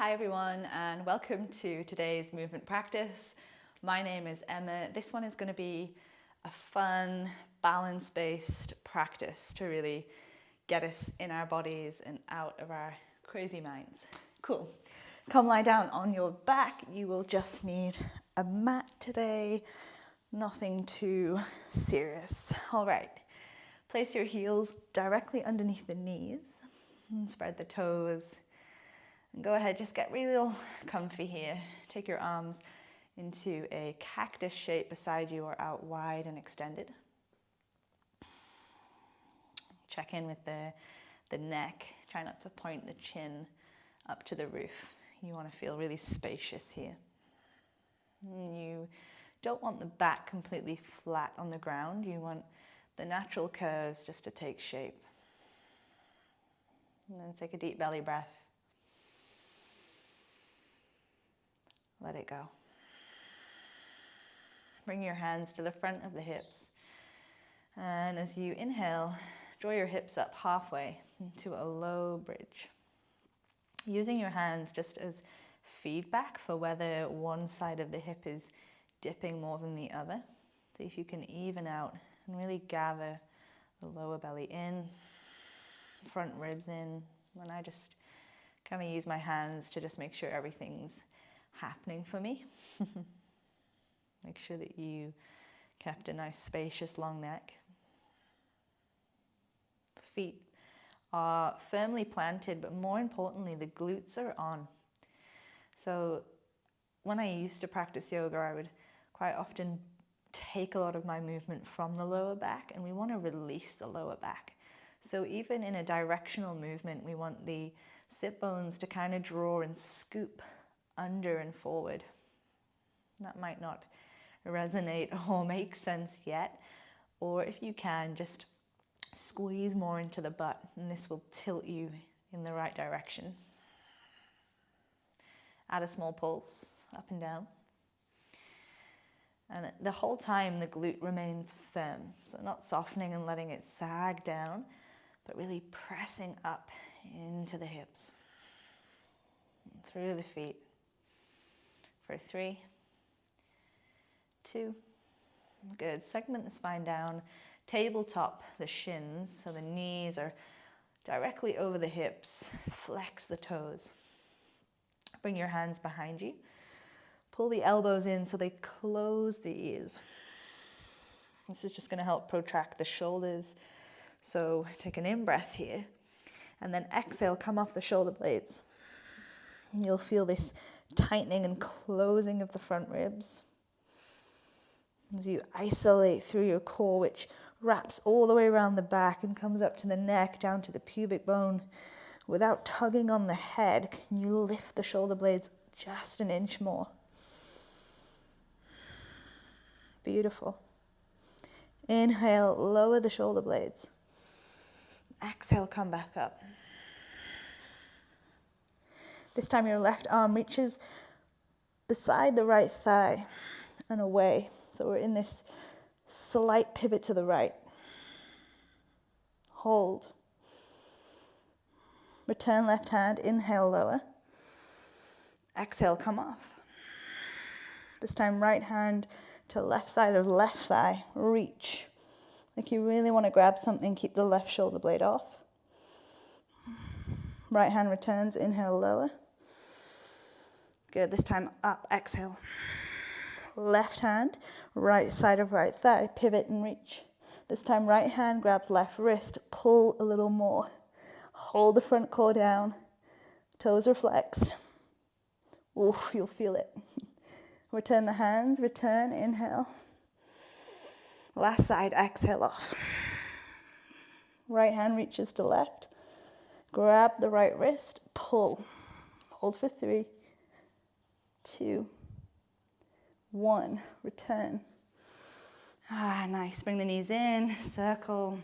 Hi everyone and welcome to today's movement practice. My name is Emma. This one is going to be a fun, balance-based practice to really get us in our bodies and out of our crazy minds. Cool. Come lie down on your back. You will just need a mat today. Nothing too serious. All right. Place your heels directly underneath the knees and spread the toes. And go ahead, just get real comfy here. Take your arms into a cactus shape beside you or out wide and extended. Check in with the neck. Try not to point the chin up to the roof. You want to feel really spacious here. You don't want the back completely flat on the ground. You want the natural curves just to take shape. And then take a deep belly breath. Let it go. Bring your hands to the front of the hips. And as you inhale, draw your hips up halfway into a low bridge. Using your hands just as feedback for whether one side of the hip is dipping more than the other. See if you can even out and really gather the lower belly in, front ribs in. And I just kind of use my hands to just make sure everything's happening for me. Make sure that you kept a nice spacious long neck. Feet are firmly planted, but more importantly, the glutes are on. So when I used to practice yoga, I would quite often take a lot of my movement from the lower back, and we want to release the lower back. So even in a directional movement, we want the sit bones to kind of draw and scoop under and forward. That might not resonate or make sense yet, or if you can, just squeeze more into the butt, and this will tilt you in the right direction. Add a small pulse up and down. And the whole time the glute remains firm, so not softening and letting it sag down, but really pressing up into the hips, and through the feet. For 3, 2, good. Segment the spine down, tabletop the shins, so the knees are directly over the hips. Flex the toes. Bring your hands behind you. Pull the elbows in so they close the ears. This is just going to help protract the shoulders. So take an in-breath here, and then exhale, come off the shoulder blades. And you'll feel this tightening and closing of the front ribs as you isolate through your core, which wraps all the way around the back and comes up to the neck, down to the pubic bone. Without tugging on the head, can you lift the shoulder blades just an inch more? Beautiful. Inhale, lower the shoulder blades. Exhale, come back up. This time your left arm reaches beside the right thigh and away. So we're in this slight pivot to the right. Hold. Return left hand, inhale, lower. Exhale, come off. This time right hand to left side of left thigh, reach. Like you really want to grab something, keep the left shoulder blade off. Right hand returns, inhale, lower. Good, this time up, exhale. Left hand, right side of right thigh, pivot and reach. This time right hand grabs left wrist, pull a little more. Hold the front core down, toes are flexed. Oof, you'll feel it. Return the hands, return, inhale. Last side, exhale off. Right hand reaches to left. Grab the right wrist, pull. Hold for 3, 2, 1. Return. Nice. Bring the knees in, circle.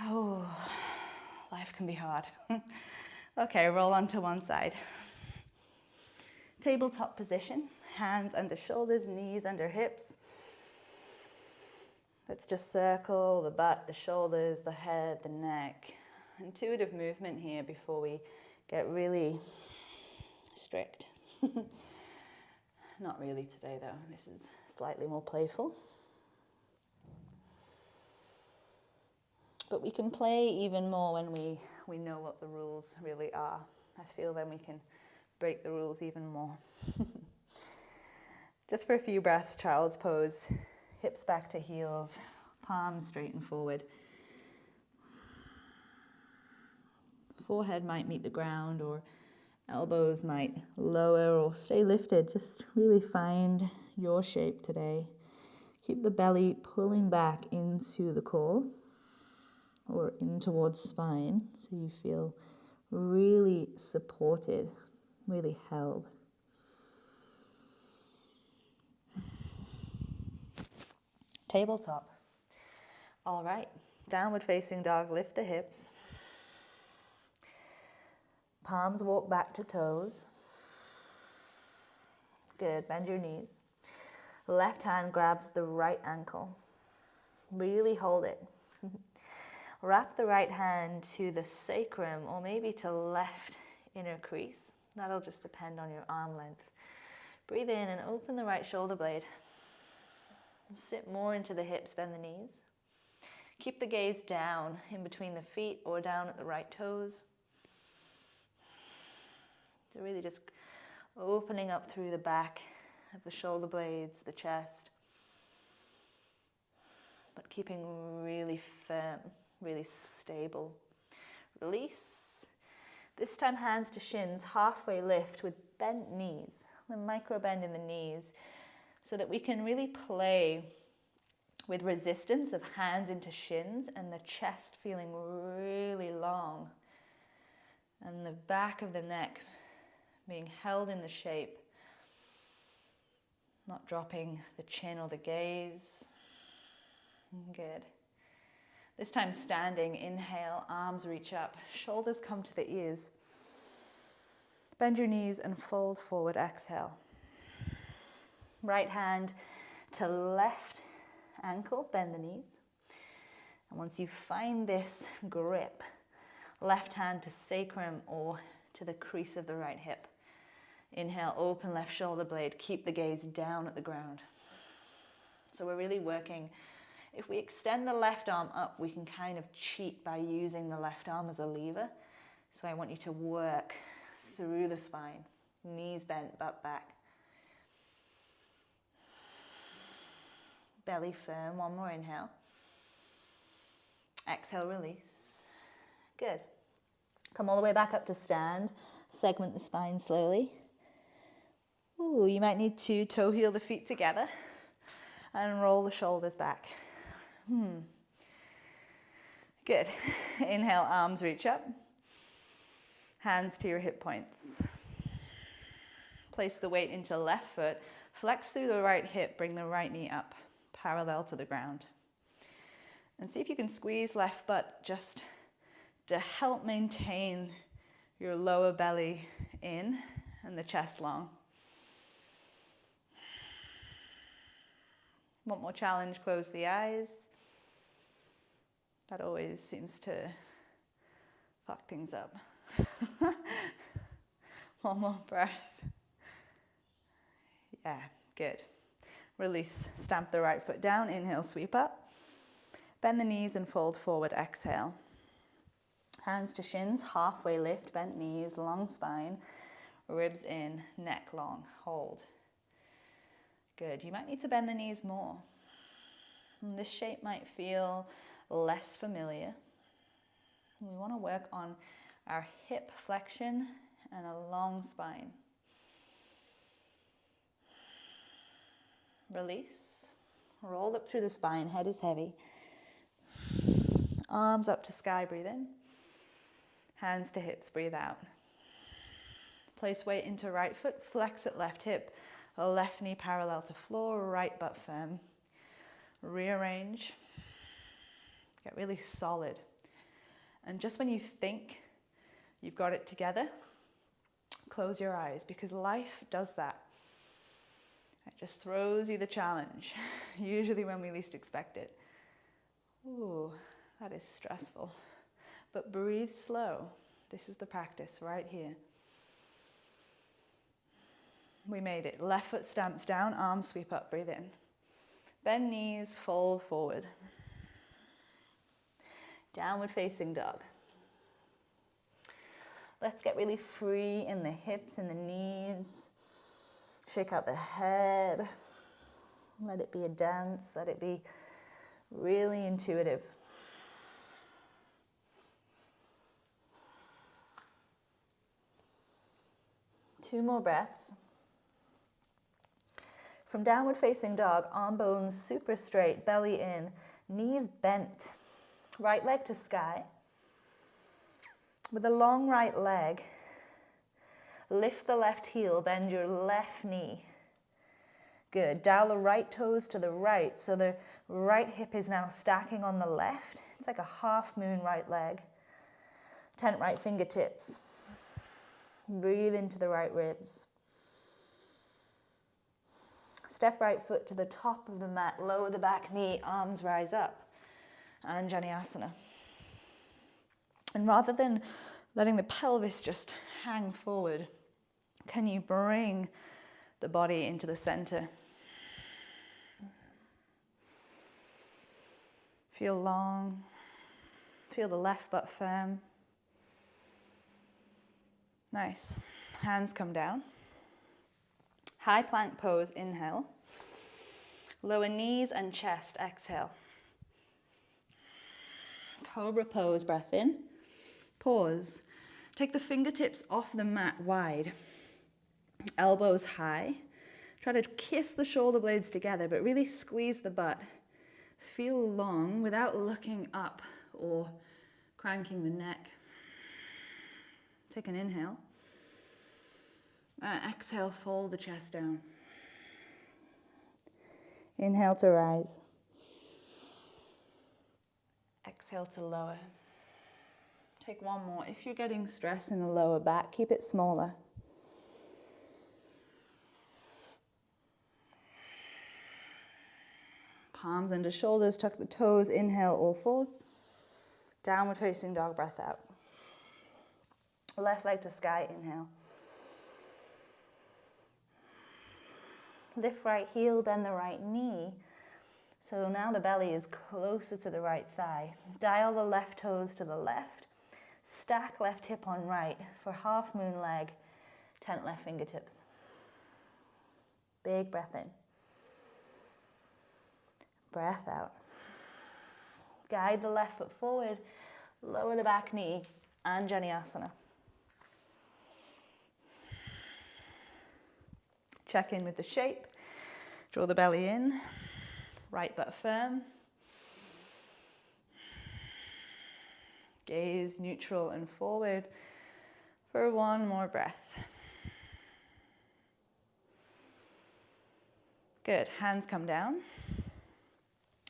Oh, life can be hard. Okay, roll onto one side. Tabletop position. Hands under shoulders, knees under hips. Let's just circle the butt, the shoulders, the head, the neck. Intuitive movement here before we get really strict. Not really today though, this is slightly more playful. But we can play even more when we know what the rules really are. I feel then we can break the rules even more. Just for a few breaths, child's pose, hips back to heels, palms straight and forward. Forehead might meet the ground, or elbows might lower or stay lifted. Just really find your shape today. Keep the belly pulling back into the core or in towards spine, so you feel really supported, really held. Tabletop. All right, downward facing dog, lift the hips. Palms walk back to toes. Good, bend your knees. Left hand grabs the right ankle. Really hold it. Wrap the right hand to the sacrum or maybe to left inner crease. That'll just depend on your arm length. Breathe in and open the right shoulder blade. Sit more into the hips, bend the knees. Keep the gaze down in between the feet or down at the right toes. So really just opening up through the back of the shoulder blades, the chest, but keeping really firm, really stable. Release. This time hands to shins, halfway lift with bent knees, the micro bend in the knees, so that we can really play with resistance of hands into shins and the chest feeling really long and the back of the neck being held in the shape, not dropping the chin or the gaze. Good. This time standing, inhale, arms reach up, shoulders come to the ears. Bend your knees and fold forward, exhale. Right hand to left ankle, bend the knees. And once you find this grip, left hand to sacrum or to the crease of the right hip. Inhale, open left shoulder blade, keep the gaze down at the ground. So we're really working. If we extend the left arm up, we can kind of cheat by using the left arm as a lever. So I want you to work through the spine, knees bent, butt back. Belly firm, one more inhale. Exhale, release. Good. Come all the way back up to stand. Segment the spine slowly. Ooh, you might need to toe heel the feet together and roll the shoulders back. Good. Inhale, arms reach up. Hands to your hip points. Place the weight into left foot. Flex through the right hip, bring the right knee up, parallel to the ground. And see if you can squeeze left butt just to help maintain your lower belly in and the chest long. One more challenge, close the eyes. That always seems to fuck things up. One more breath. Yeah, good. Release, stamp the right foot down, inhale, sweep up. Bend the knees and fold forward, exhale. Hands to shins, halfway lift, bent knees, long spine, ribs in, neck long, hold. Good, you might need to bend the knees more. And this shape might feel less familiar. We want to work on our hip flexion and a long spine. Release, roll up through the spine, head is heavy. Arms up to sky, breathe in. Hands to hips, breathe out. Place weight into right foot, flex at left hip, left knee parallel to floor, right butt firm. Rearrange. Get really solid. And just when you think you've got it together, close your eyes, because life does that. It just throws you the challenge, usually when we least expect it. Ooh, that is stressful. But breathe slow. This is the practice right here. We made it. Left foot stamps down, arms sweep up, breathe in. Bend knees, fold forward. Downward facing dog. Let's get really free in the hips and the knees. Shake out the head. Let it be a dance. Let it be really intuitive. Two more breaths. From downward facing dog, arm bones super straight, belly in, knees bent. Right leg to sky. With a long right leg, lift the left heel, bend your left knee. Good. Dial the right toes to the right, so the right hip is now stacking on the left. It's like a half moon right leg. Tent right fingertips. Breathe into the right ribs. Step right foot to the top of the mat, lower the back knee, arms rise up. Anjaneyasana. And rather than letting the pelvis just hang forward, can you bring the body into the center? Feel long. Feel the left butt firm. Nice. Hands come down. High plank pose, inhale. Lower knees and chest, exhale. Cobra pose, breath in. Pause. Take the fingertips off the mat wide. Elbows high. Try to kiss the shoulder blades together, but really squeeze the butt. Feel long without looking up or cranking the neck. Take an inhale. Exhale, fold the chest down. Inhale to rise. Exhale to lower. Take one more. If you're getting stress in the lower back, keep it smaller. Palms under shoulders, tuck the toes, inhale, all fours. Downward facing dog, breath out. Left leg to sky, inhale. Lift right heel, bend the right knee. So now the belly is closer to the right thigh. Dial the left toes to the left. Stack left hip on right for half moon leg. Tent left fingertips. Big breath in. Breath out. Guide the left foot forward. Lower the back knee. Anjaneyasana. Check in with the shape. Draw the belly in. Right butt firm. Gaze neutral and forward for one more breath. Good. Hands come down.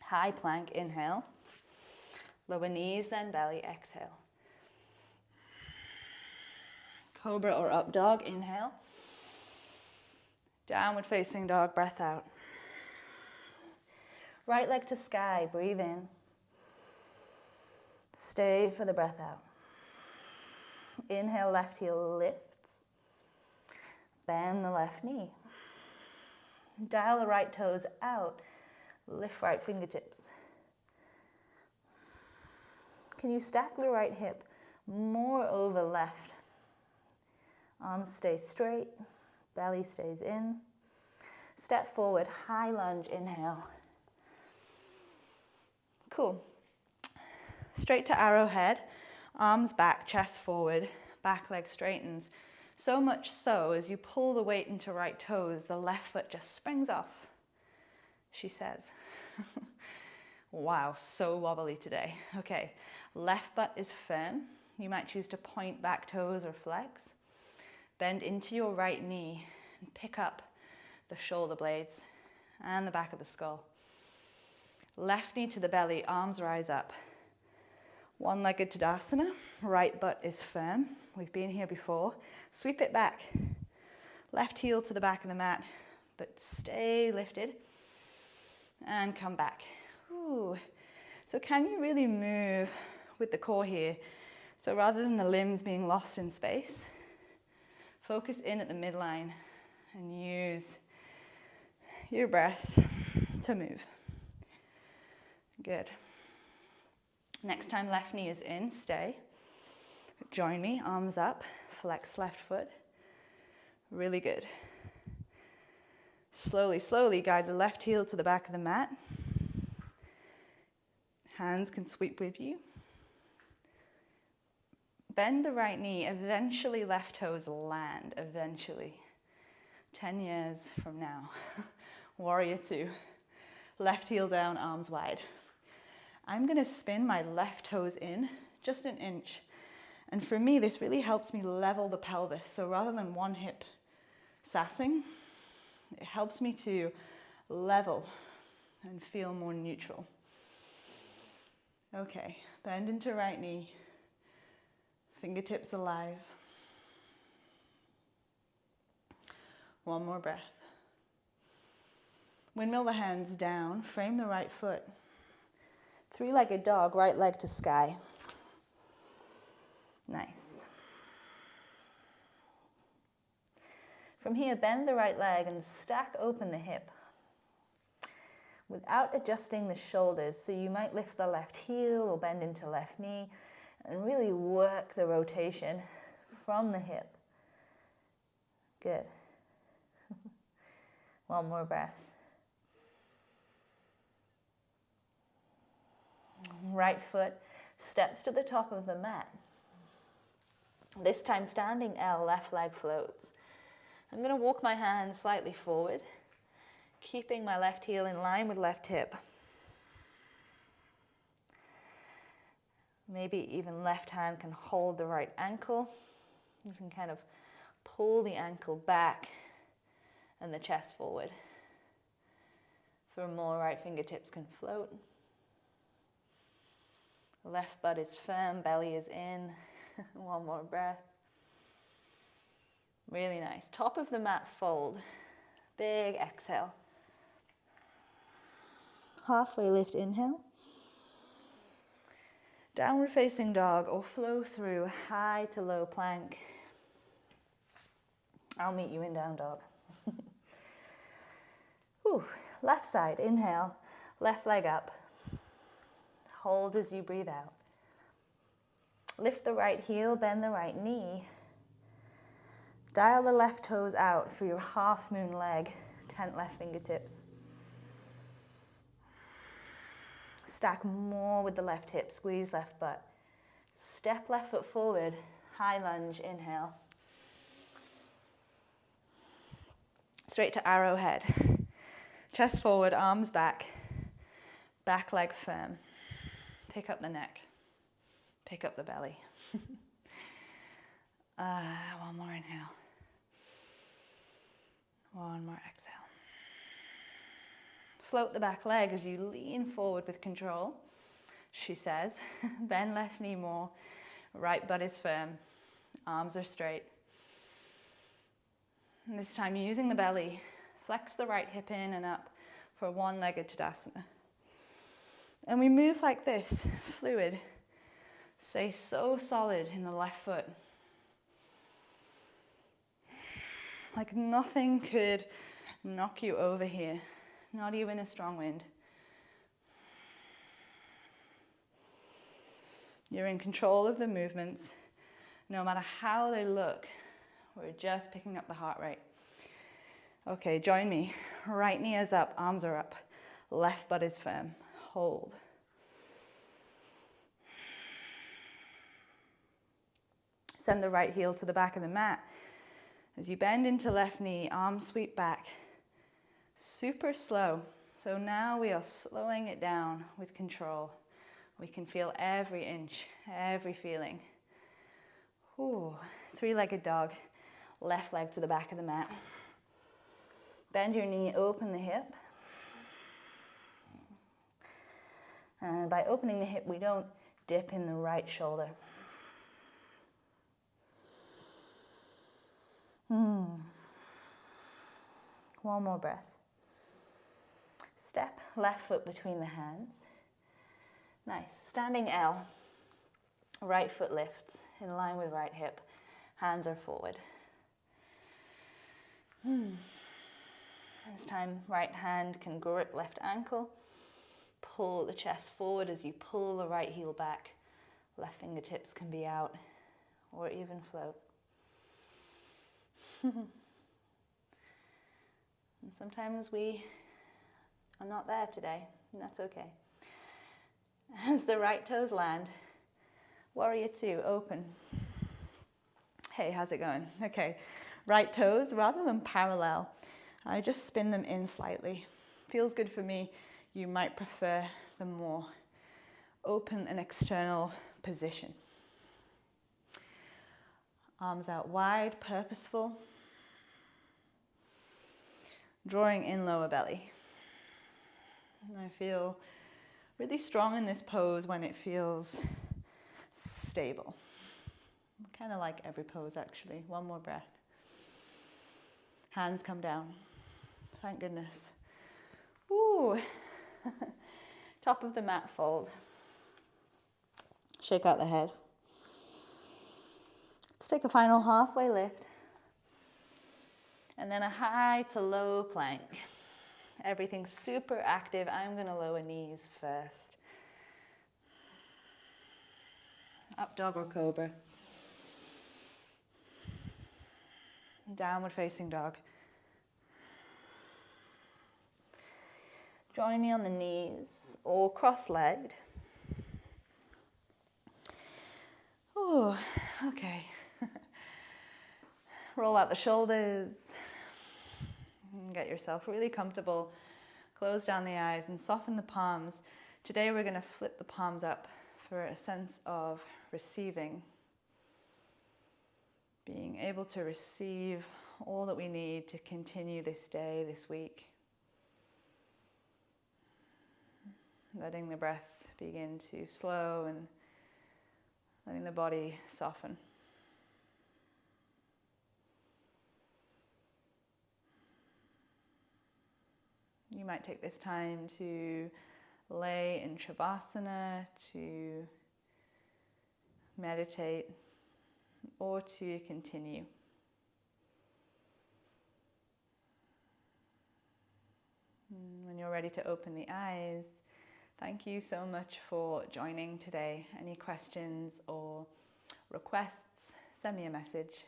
High plank, inhale. Lower knees, then belly, exhale. Cobra or up dog, inhale. Downward facing dog, breath out. Right leg to sky, breathe in. Stay for the breath out. Inhale, left heel lifts. Bend the left knee. Dial the right toes out. Lift right fingertips. Can you stack the right hip more over left? Arms stay straight. Belly stays in. Step forward, high lunge, inhale. Cool. Straight to arrowhead, arms back, chest forward, back leg straightens. So much so, as you pull the weight into right toes, the left foot just springs off, she says. Wow, so wobbly today. Okay, left butt is firm. You might choose to point back toes or flex. Bend into your right knee and pick up the shoulder blades and the back of the skull. Left knee to the belly, arms rise up. One-legged Tadasana, right butt is firm. We've been here before. Sweep it back. Left heel to the back of the mat, but stay lifted. And come back. Ooh. So can you really move with the core here? So rather than the limbs being lost in space, focus in at the midline and use your breath to move. Good. Next time left knee is in, stay. Join me, arms up, flex left foot. Really good. Slowly, slowly guide the left heel to the back of the mat. Hands can sweep with you. Bend the right knee, eventually left toes land, eventually. 10 years from now. Warrior two. Left heel down, arms wide. I'm gonna spin my left toes in, just an inch. And for me, this really helps me level the pelvis. So rather than one hip sassing, it helps me to level and feel more neutral. Okay, bend into right knee. Fingertips alive. One more breath. Windmill the hands down, frame the right foot. Three-legged dog, right leg to sky. Nice. From here, bend the right leg and stack open the hip without adjusting the shoulders. So you might lift the left heel or bend into left knee and really work the rotation from the hip. Good. One more breath. Right foot steps to the top of the mat. This time standing L, left leg floats. I'm going to walk my hands slightly forward, keeping my left heel in line with left hip. Maybe even left hand can hold the right ankle. You can kind of pull the ankle back and the chest forward. For more, right fingertips can float. Left butt is firm, belly is in. One more breath. Really nice. Top of the mat fold. Big exhale. Halfway lift, inhale. Downward facing dog or flow through high to low plank. I'll meet you in down dog. Whew. Left side, inhale, left leg up. Hold as you breathe out. Lift the right heel, bend the right knee. Dial the left toes out for your half moon leg, tent left fingertips. Stack more with the left hip, squeeze left butt. Step left foot forward, high lunge, inhale. Straight to arrowhead. Chest forward, arms back. Back leg firm. Pick up the neck. Pick up the belly. One more inhale. One more exhale. Float the back leg as you lean forward with control. She says, bend left knee more. Right butt is firm. Arms are straight. And this time using the belly, flex the right hip in and up for one-legged Tadasana. And we move like this, fluid. Stay so solid in the left foot. Like nothing could knock you over here, not even a strong wind. You're in control of the movements, no matter how they look. We're just picking up the heart rate. Okay, join me. Right knee is up, arms are up. Left butt is firm. Hold. Send the right heel to the back of the mat. As you bend into left knee, arms sweep back. Super slow. So now we are slowing it down with control. We can feel every inch, every feeling. Ooh, three-legged dog. Left leg to the back of the mat. Bend your knee, open the hip. And by opening the hip, we don't dip in the right shoulder. One more breath. Step left foot between the hands. Nice. Standing L. Right foot lifts in line with right hip. Hands are forward. This time, right hand can grip left ankle. Pull the chest forward as you pull the right heel back. Left fingertips can be out or even float. And sometimes we are not there today, and that's okay. As the right toes land, warrior two, open. Hey, how's it going? Okay, right toes, rather than parallel, I just spin them in slightly. Feels good for me. You might prefer the more open and external position. Arms out wide, purposeful. Drawing in lower belly. And I feel really strong in this pose when it feels stable. Kind of like every pose actually. One more breath. Hands come down. Thank goodness. Ooh. Top of the mat fold. Shake out the head. Let's take a final halfway lift. And then a high to low plank. Everything's super active. I'm going to lower knees first. Up dog or cobra. Downward facing dog. Join me on the knees or cross-legged. Oh, okay. Roll out the shoulders. Get yourself really comfortable. Close down the eyes and soften the palms. Today we're going to flip the palms up for a sense of receiving. Being able to receive all that we need to continue this day, this week. Letting the breath begin to slow and letting the body soften. You might take this time to lay in Shavasana, to meditate, or to continue. And when you're ready to open the eyes, thank you so much for joining today. Any questions or requests, send me a message.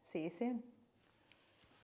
See you soon.